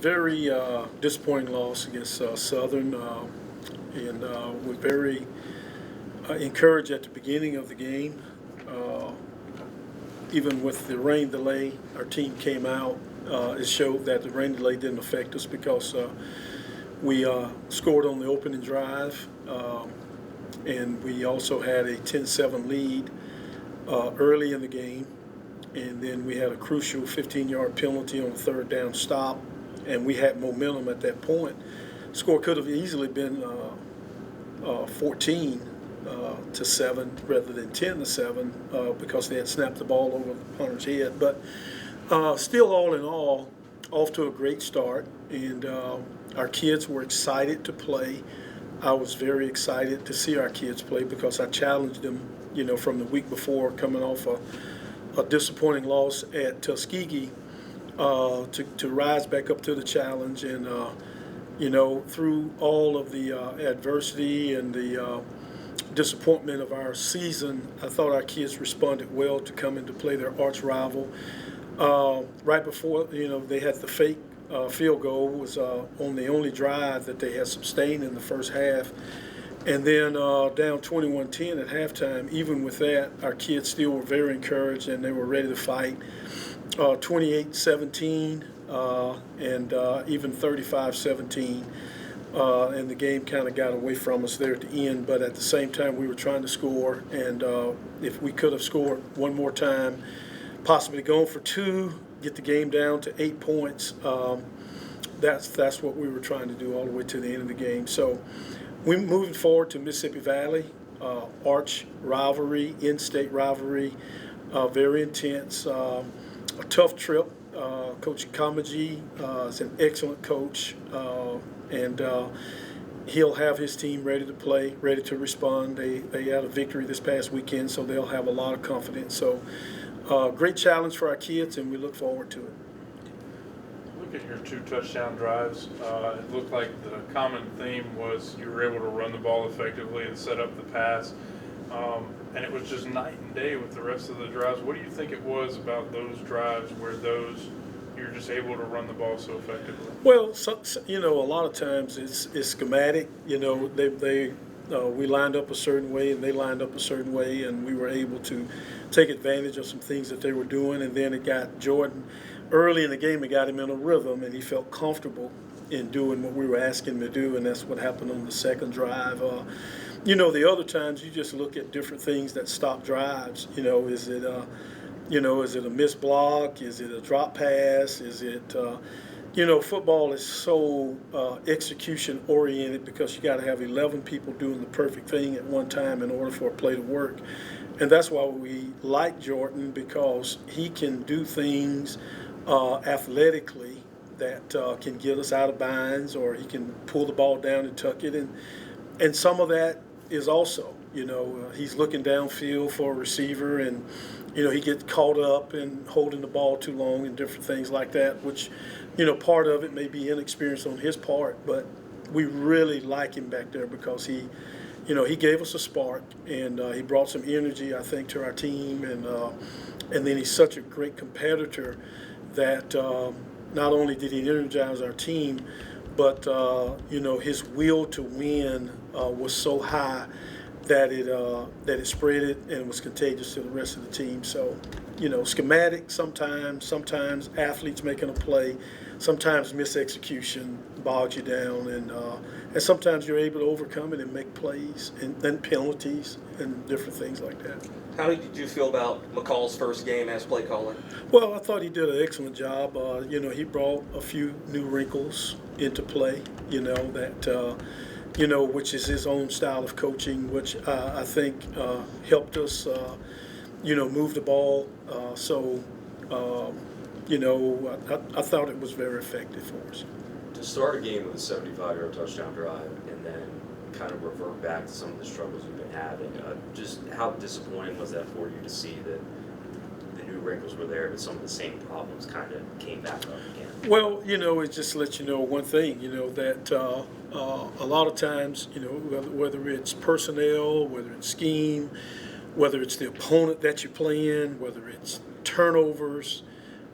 very disappointing loss against Southern, and we're very encouraged at the beginning of the game. Uh, Even with the rain delay, our team came out. It showed that the rain delay didn't affect us because we scored on the opening drive, and we also had a 10-7 lead early in the game. And then we had a crucial 15-yard penalty on a third down stop, and we had momentum at that point. Score could have easily been 14 to 7 rather than 10 to 7 because they had snapped the ball over the punter's head. But still, all in all, off to a great start, and our kids were excited to play. I was very excited to see our kids play because I challenged them, from the week before, coming off a disappointing loss at Tuskegee, to rise back up to the challenge. And through all of the adversity and the disappointment of our season, I thought our kids responded well to coming to play their arch rival. Right before, they had the fake field goal was on the only drive that they had sustained in the first half. And then down 21-10 at halftime. Even with that, our kids still were very encouraged and they were ready to fight. 28-17 and even 35-17. And the game kind of got away from us there at the end. But at the same time, we were trying to score. And if we could have scored one more time, possibly going for two, get the game down to 8 points, that's what we were trying to do all the way to the end of the game. So we're moving forward to Mississippi Valley, arch rivalry, in-state rivalry, very intense, a tough trip. Coach Kamaji is an excellent coach, and he'll have his team ready to play, ready to respond. They had a victory this past weekend, so they'll have a lot of confidence. So great challenge for our kids, and we look forward to it. Look at your 2 touchdown drives. It looked like the common theme was you were able to run the ball effectively and set up the pass. And it was just night and day with the rest of the drives. What do you think it was about those drives where you're just able to run the ball so effectively? Well, a lot of times it's schematic. We lined up a certain way and they lined up a certain way, and we were able to take advantage of some things that they were doing. And then it got Jordan early in the game. It got him in a rhythm, and he felt comfortable in doing what we were asking him to do, and that's what happened on the second drive. The other times you just look at different things that stop drives. Is it a missed block? Is it a drop pass? Is it, football is so execution oriented because you got to have 11 people doing the perfect thing at one time in order for a play to work. And that's why we like Jordan, because he can do things athletically that can get us out of binds, or he can pull the ball down and tuck it. And some of that is also, he's looking downfield for a receiver, and he gets caught up in holding the ball too long and different things like that, which, part of it may be inexperience on his part, but we really like him back there because he gave us a spark, and he brought some energy, I think, to our team, and then he's such a great competitor that not only did he energize our team, but his will to win was so high that it spread it and was contagious to the rest of the team. So, schematic sometimes athletes making a play, sometimes misexecution bogs you down, and sometimes you're able to overcome it and make plays and penalties and different things like that. How did you feel about McCall's first game as play caller? Well, I thought he did an excellent job. He brought a few new wrinkles into play, which is his own style of coaching, which I think helped us, move the ball. I thought it was very effective for us. To start a game with a 75-yard touchdown drive and then kind of revert back to some of the struggles you've been having, just how disappointing was that for you to see that the new wrinkles were there, but some of the same problems kind of came back up again? Well, it just lets you know one thing, that a lot of times, whether it's personnel, whether it's scheme, whether it's the opponent that you're playing, whether it's turnovers,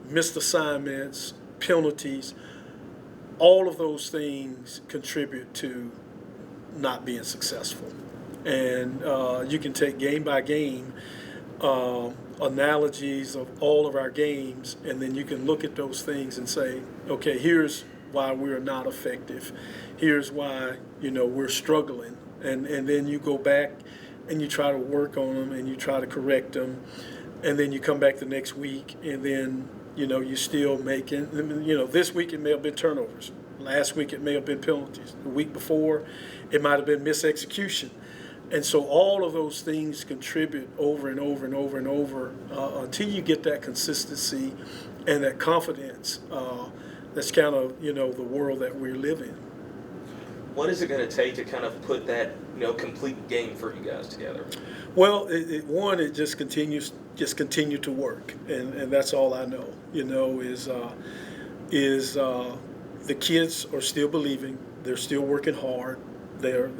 missed assignments, penalties, all of those things contribute to not being successful. And you can take game by game analogies of all of our games, and then you can look at those things and say, okay, here's why we're not effective. Here's why, we're struggling. And then you go back and you try to work on them and you try to correct them. And then you come back the next week and then, you still making, this week it may have been turnovers. Last week it may have been penalties. The week before it might have been misexecution. And so all of those things contribute over and over and over and over until you get that consistency and that confidence. That's kind of, the world that we live in. What is it going to take to kind of put that, complete game for you guys together? Well, it just continue to work, and that's all I know. Is the kids are still believing, they're still working hard, their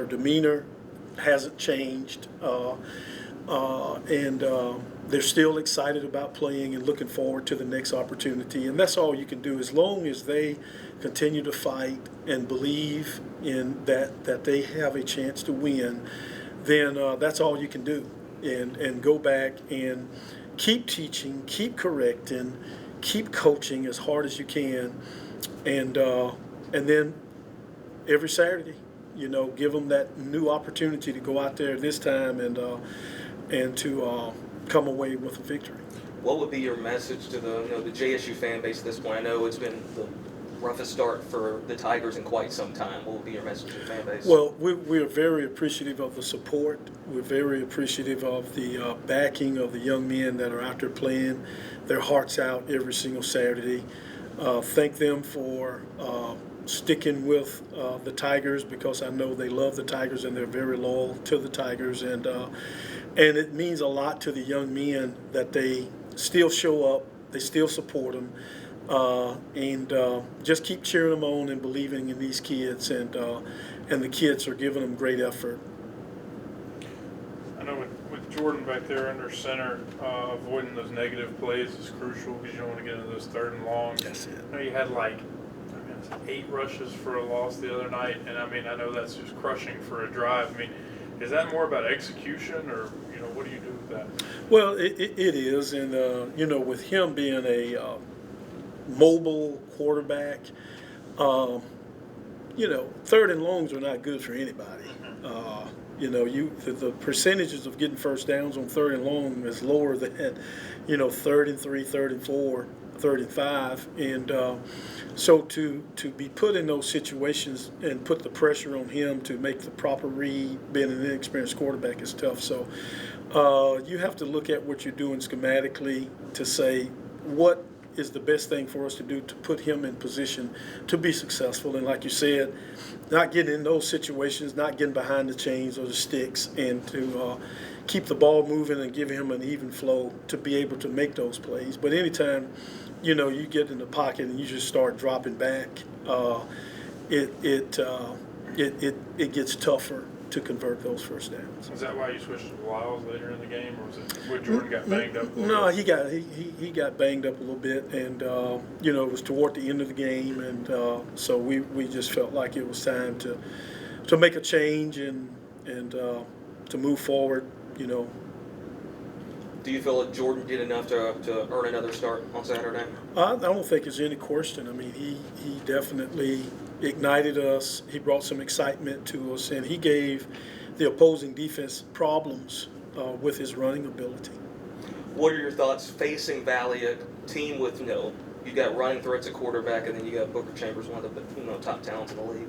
demeanor hasn't changed, and they're still excited about playing and looking forward to the next opportunity. And that's all you can do. As long as they continue to fight and believe in that they have a chance to win, then that's all you can do. And go back and keep teaching, keep correcting, keep coaching as hard as you can, and then every Saturday, give them that new opportunity to go out there this time and to come away with a victory. What would be your message to the JSU fan base at this point? I know it's been the roughest start for the Tigers in quite some time. What would be your message to the fan base? Well, we are very appreciative of the support. We're very appreciative of the backing of the young men that are out there playing their hearts out every single Saturday. Thank them for sticking with the Tigers, because I know they love the Tigers and they're very loyal to the Tigers. And it means a lot to the young men that they still show up, they still support them. And just keep cheering them on and believing in these kids, and the kids are giving them great effort. I know with Jordan back there under center, avoiding those negative plays is crucial because you don't want to get into those third and longs. That's it. I know you had 8 rushes for a loss the other night, and I know that's just crushing for a drive. Is that more about execution, or what do you do with that? Well, it is, and with him being a mobile quarterback, third and longs are not good for anybody. The percentages of getting first downs on third and long is lower than, third and 3, third and 4, third and 5, and so to be put in those situations and put the pressure on him to make the proper read, being an inexperienced quarterback, is tough. So you have to look at what you're doing schematically to say what is the best thing for us to do to put him in position to be successful. And like you said, not getting in those situations, not getting behind the chains or the sticks, and to keep the ball moving and give him an even flow to be able to make those plays. But anytime, you get in the pocket and you just start dropping back, it gets tougher to convert those first downs. Is that why you switched to Lyles later in the game, or was it when Jordan got banged up? No, he got banged up a little bit, and it was toward the end of the game, and so we just felt like it was time to make a change and to move forward. Do you feel like Jordan did enough to earn another start on Saturday? I don't think there's any question. He definitely ignited us. He brought some excitement to us, and he gave the opposing defense problems with his running ability. What are your thoughts facing Valley, a team with, you got running threats at quarterback, and then you got Booker Chambers, one of the top talents in the league?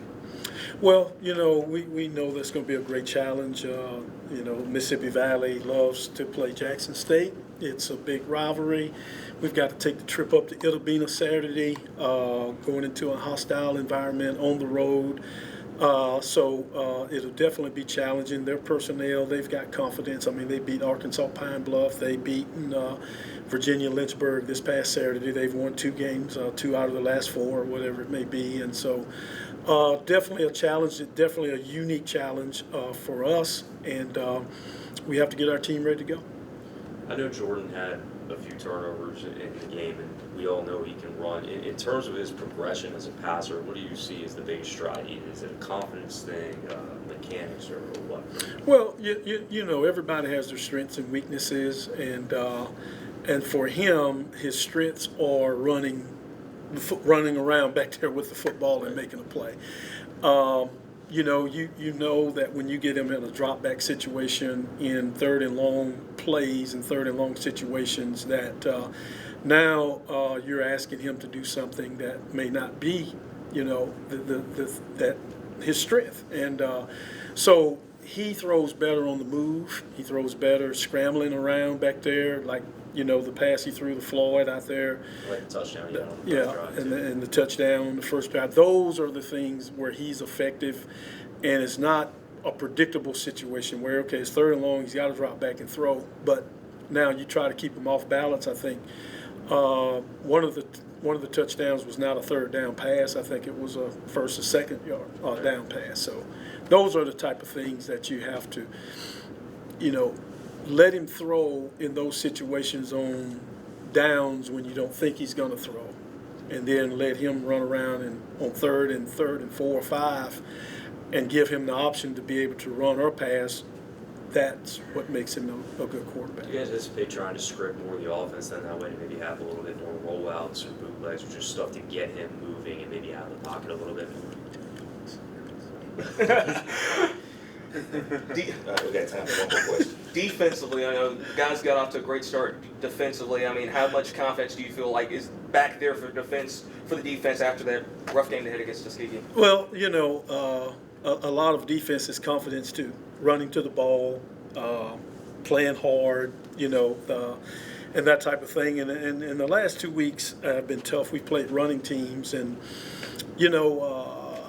Well, we know that's going to be a great challenge. Mississippi Valley loves to play Jackson State. It's a big rivalry. We've got to take the trip up to Itta Bena Saturday, going into a hostile environment on the road. So it'll definitely be challenging. Their personnel, they've got confidence. They beat Arkansas Pine Bluff. They beaten Virginia Lynchburg this past Saturday. They've won 2 games, 2 out of the last 4, or whatever it may be. And so definitely a challenge, definitely a unique challenge for us. And we have to get our team ready to go. I know Jordan had a few turnovers in the game, and we all know he can run. In terms of his progression as a passer, what do you see as the biggest stride? Is it a confidence thing, mechanics, or what? Well, you know, everybody has their strengths and weaknesses, and for him, his strengths are running around back there with the football and making a play. You know, you know that when you get him in a drop back situation in third and long plays and third and long situations, that now you're asking him to do something that may not be, you know, that his strength. And so he throws better on the move. He throws better scrambling around back there, like, you know, the pass he threw to Floyd out there. Like the touchdown, yeah. On the Yeah, first drive, and too. and the touchdown on the first drive. Those are the things where he's effective, and it's not a predictable situation where, okay, it's third and long, he's got to drop back and throw. But now you try to keep him off balance. I think one of the touchdowns was not a third down pass. I think it was a first or second yard down pass. So those are the type of things that you have to, you know, let him throw in those situations on downs when you don't think he's going to throw, and then let him run around on third and 4 or 5 and give him the option to be able to run or pass. That's what makes him a good quarterback. Do you anticipate trying to script more of the offense then that way to maybe have a little bit more rollouts or bootlegs or just stuff to get him moving and maybe out of the pocket a little bit more? We got time for one more question. Defensively, I know guys got off to a great start defensively. I mean, how much confidence do you feel like is back there for the defense after that rough game they had against Tuskegee? Well, you know, a lot of defense is confidence too. Running to the ball, playing hard, you know, and that type of thing. And the last 2 weeks have been tough. We've played running teams, and, you know,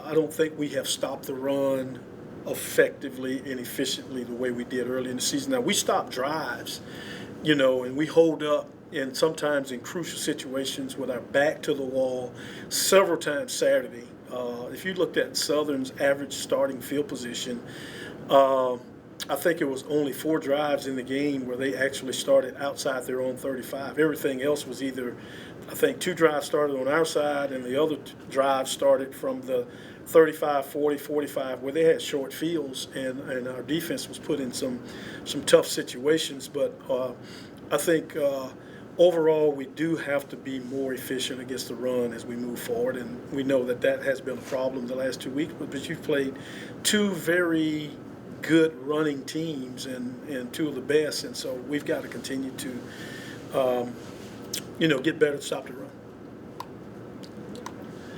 I don't think we have stopped the run effectively and efficiently the way we did early in the season. Now, we stop drives, you know, and we hold up, and sometimes in crucial situations with our back to the wall several times Saturday. If you looked at Southern's average starting field position, I think it was only 4 drives in the game where they actually started outside their own 35. Everything else was either, I think 2 drives started on our side and the other drive started from the 35, 40, 45, where they had short fields, and our defense was put in some tough situations. But I think overall we do have to be more efficient against the run as we move forward, and we know that has been a problem the last 2 weeks. But you've played 2 very good running teams and 2 of the best, and so we've got to continue to, you know, get better to stop the run.